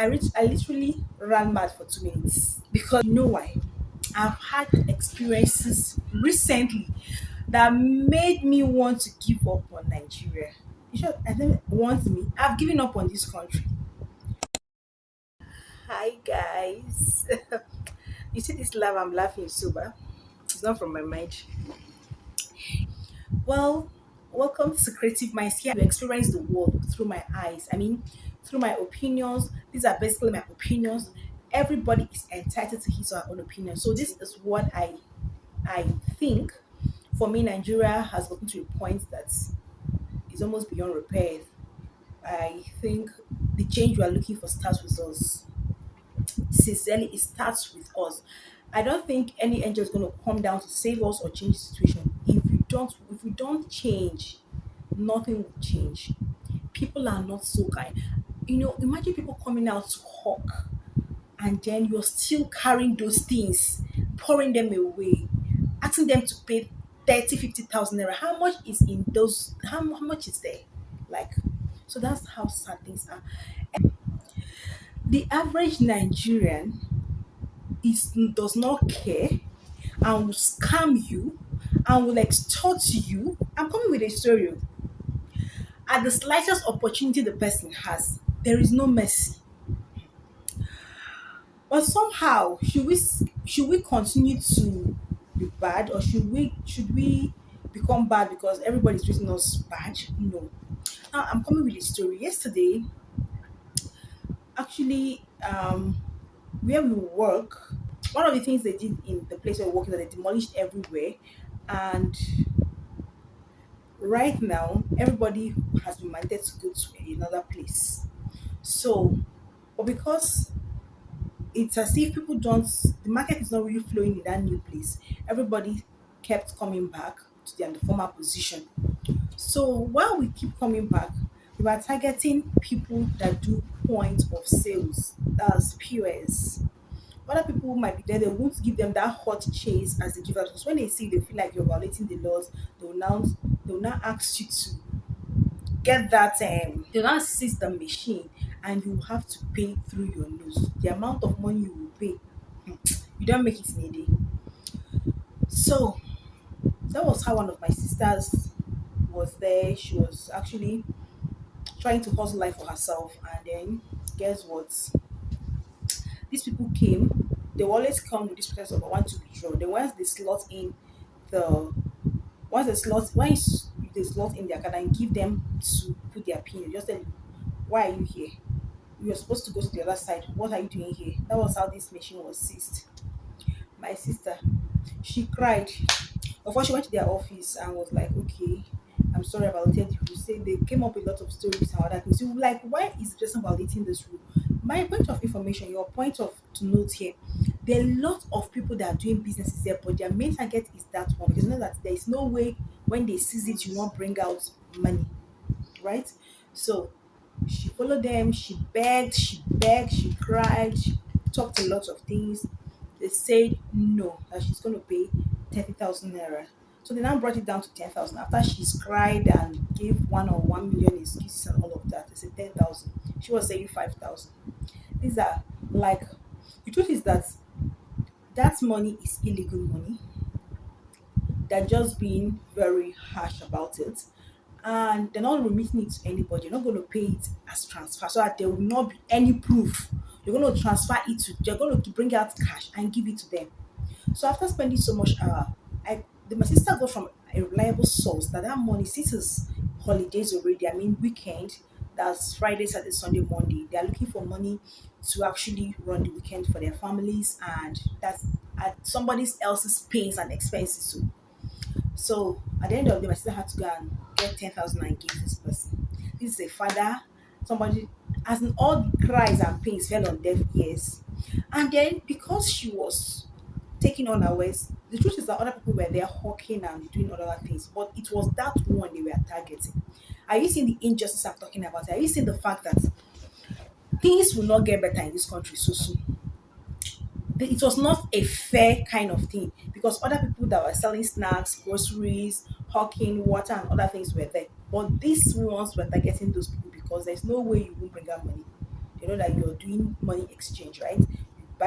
I literally ran mad for 2 minutes because you know why? I've had experiences recently that made me want to give up on Nigeria. In short, I don't want me. I've given up on this country. Hi guys. You see this laugh I'm laughing sober? It's not from my mind. Well, welcome to Creative Minds. Here to experience the world through my eyes. I mean, through my opinions. These are basically my opinions. Everybody is entitled to his or her own opinion. So this is what I think. For me, Nigeria has gotten to a point that is almost beyond repair. I think the change we are looking for starts with us. Sincerely, it starts with us. I don't think any angel is going to come down to save us or change the situation. If we don't change, nothing will change. People are not so kind. Imagine people coming out to hawk, and then you're still carrying those things, pouring them away, asking them to pay 30, 50,000 naira. How much is in those? How much is there? Like, so that's how sad things are. The average Nigerian does not care and will scam you and will extort you. I'm coming with a story. At the slightest opportunity the person has, there is no mercy. But somehow, should we continue to be bad, or should we become bad because everybody's treating us bad? No. Now I'm coming with a story. Yesterday, actually, where we work, one of the things they did in the place we're working, that they demolished everywhere, and right now everybody has been mandated to go to another place. So, but because it's as if people don't, the market is not really flowing in that new place. Everybody kept coming back to their former position. So while we keep coming back, we are targeting people that do point of sales, that's POS. Other people who might be there, they won't give them that hot chase as they give us. Because when they see, they feel like you're violating the laws, they will now ask you to get that. They'll now seize the machine, and you have to pay through your nose. The amount of money you will pay, hmm, you don't make it in a day. So that was how one of my sisters was there. She was actually trying to hustle life for herself, and then guess what? These people came. They will always come with this process of I want to withdraw. Then the once they slot in their card and give them to put their pin, you just tell them, why are you here? You're supposed to go to the other side. What are you doing here? That was how this machine was seized. My sister, she cried. Before she went to their office and was like, okay, I'm sorry about the you say they came up with a lot of stories and other things. You were like, why is the person violating this rule? My point of information, your point of to note here, there are a lot of people that are doing businesses there, but their main target is that one, because you know that there is no way when they seize it, you won't bring out money, right? So she followed them, she begged, she cried, she talked a lot of things. They said no, that she's going to pay 30,000 naira. So they now brought it down to 10,000. After she's cried and gave 1 million excuses and all of that, they said 10,000. She was saying 5,000. These are like, the truth is that that money is illegal money. They're just being very harsh about it, and they're not remitting it to anybody. You're not going to pay it as transfer, so that there will not be any proof. You're going to transfer it to, you're going to bring out cash and give it to them. So after spending so much my sister got from a reliable source that that money, since it's holidays already, I mean weekend, that's Friday, Saturday, Sunday, Monday, they are looking for money to actually run the weekend for their families, and that's at somebody else's pains and expenses too. So at the end of the day, my sister had to go and get 10,000 and give this person. This is a father, somebody, as in all the cries and pains fell on deaf ears. And then because she was taking on her ways, the truth is that other people were there hawking and doing other things, but it was that one they were targeting. Are you seeing the injustice I'm talking about? Are you seeing the fact that things will not get better in this country so soon? It was not a fair kind of thing, because other people that were selling snacks, groceries, hawking, water, and other things were there. But these ones were targeting those people because there's no way you won't bring out money. They know that you're doing money exchange, right?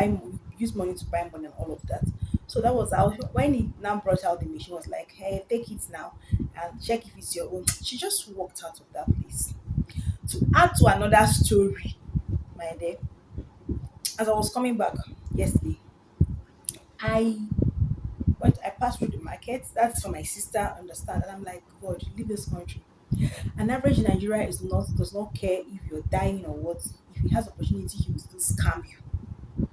You use money to buy money and all of that. So that was how when he now brought out the machine, was like, hey, take it now and check if it's your own. She just walked out of that place. To add to another story, my dear, as I was coming back yesterday, I I passed through the market. That's for my sister, understand. And I'm like, God, leave this country. An average Nigeria is not does not care if you're dying or what. If he has opportunity, he will still scam you.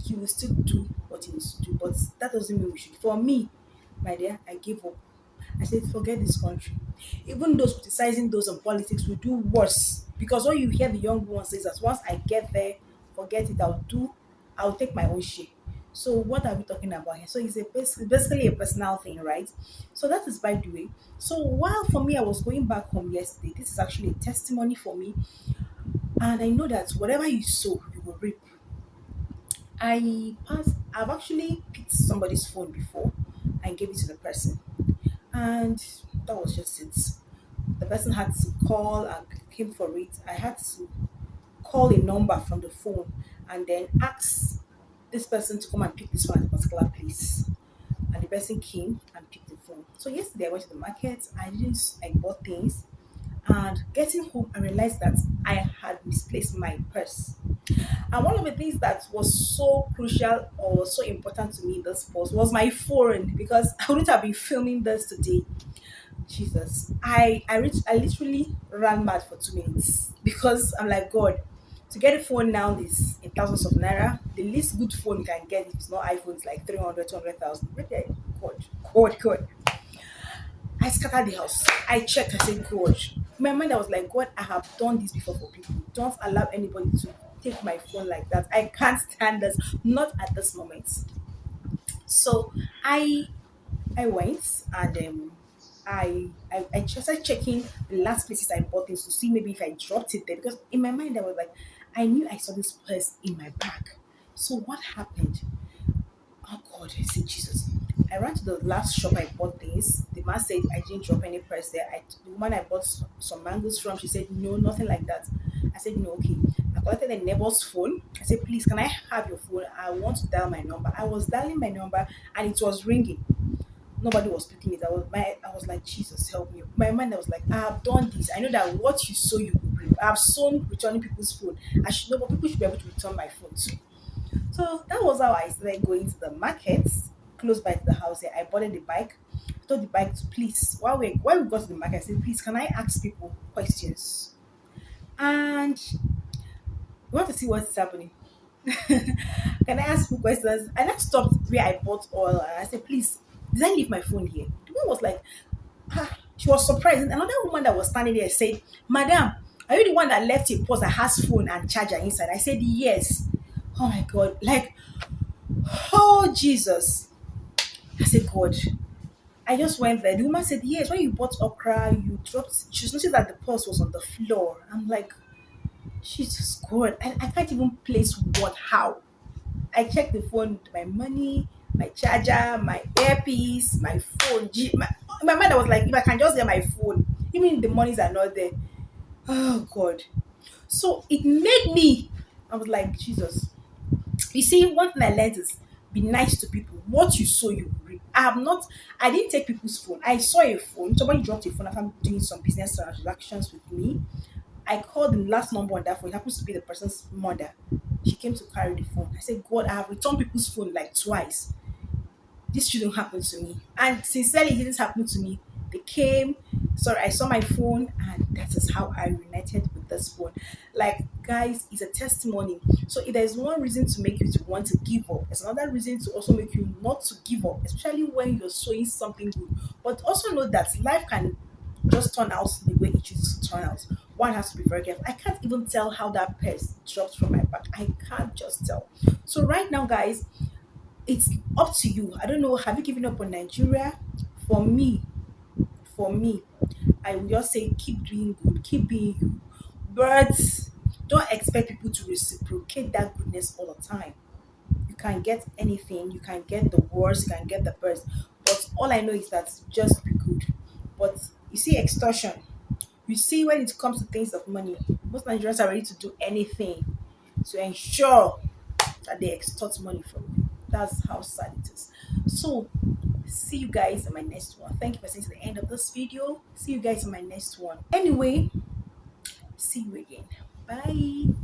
He will still do what he needs to do. But that doesn't mean we should. For me, my dear, I gave up. I said, forget this country. Even those criticizing those on politics will do worse. Because what you hear the young ones say is that once I get there, forget it, I'll take my own share. So what are we talking about here? So basically a personal thing, right? So that is by the way. So while for me I was going back home yesterday, this is actually a testimony for me. And I know that whatever you sow, you will reap. I've actually picked somebody's phone before and gave it to the person. And that was just it. The person had to call and came for it. I had to call a number from the phone and then ask this person to come and pick this phone at a particular place. And the person came and picked the phone. So yesterday I went to the market. I bought things, and getting home I realized that I had misplaced my purse. And one of the things that was so crucial or so important to me in this post was my phone, because I wouldn't have been filming this today. Jesus, I literally ran mad for 2 minutes because I'm like, God, to get a phone now is in thousands of naira. The least good phone you can get if it's not iPhone is like 300, 200,000. God, God, God. I scattered the house. I checked. I said, God. In my mind, I was like, God, I have done this before for people. Don't allow anybody to take my phone like that. I can't stand this. Not at this moment. So I went and I just started checking the last places I bought things to see maybe if I dropped it there, because in my mind I was like, I knew I saw this purse in my bag. So what happened? Oh God, I said Jesus. I ran to the last shop I bought things. The man said I didn't drop any purse there. The woman I bought some mangoes from, she said no, nothing like that. I said no, okay. I collected a neighbor's phone. I said, please, can I have your phone? I want to dial my number. I was dialing my number and it was ringing. Nobody was picking it. I was like, Jesus, help me. My mind, I was like, I have done this. I know that what you sow, you will reap. I have sown returning people's phone. I should know, but people should be able to return my phone too. So that was how I started going to the market close by to the house here. I bought the bike. I told the bike to please, while we got to the market, I said, please, can I ask people questions? And we want to see what's happening. Can I ask you questions? And I stopped where I bought oil and I said, please, did I leave my phone here? The woman was like, ah, she was surprised. And another woman that was standing there said, Madam, are you the one that left a purse that has phone and charger inside? I said, yes. Oh my God. Like, oh Jesus. I said, God. I just went there. The woman said, yes, when you bought okra, you dropped, she noticed that the purse was on the floor. I'm like, Jesus God. I can't even place what, how. I checked the phone with my money, my charger, my earpiece, my phone. In my mind, I was like, if I can just get my phone, even if the monies are not there. Oh God. So it made me, I was like, Jesus. You see, one thing I learned is be nice to people. What you sow, you will reap. I didn't take people's phone. I saw a phone. Somebody dropped a phone after doing some business transactions with me. I called the last number on that phone. It happens to be the person's mother. She came to carry the phone. I said, God, I have returned people's phone like twice. This shouldn't happen to me. And sincerely, it didn't happen to me. They came, sorry, I saw my phone, and that is how I reunited with this phone. Like, guys, it's a testimony. So if there's one reason to make you to want to give up, there's another reason to also make you not to give up, especially when you're sowing something good. But also know that life can just turn out the way it chooses to turn out. One has to be very careful. I can't even tell how that purse dropped from my back. I can't just tell. So right now, guys, it's up to you. I don't know. Have you given up on Nigeria? For me, for me, I will just say keep doing good, keep being you. But don't expect people to reciprocate that goodness all the time. You can get anything, you can get the worst, you can get the best. But all I know is that just be good. But you see, extortion. You see, when it comes to things of money, most Nigerians are ready to do anything. to ensure that they extort money from you. That's how sad it is. So, see you guys in my next one. Thank you for staying to the end of this video. See you guys in my next one. Anyway, see you again. Bye.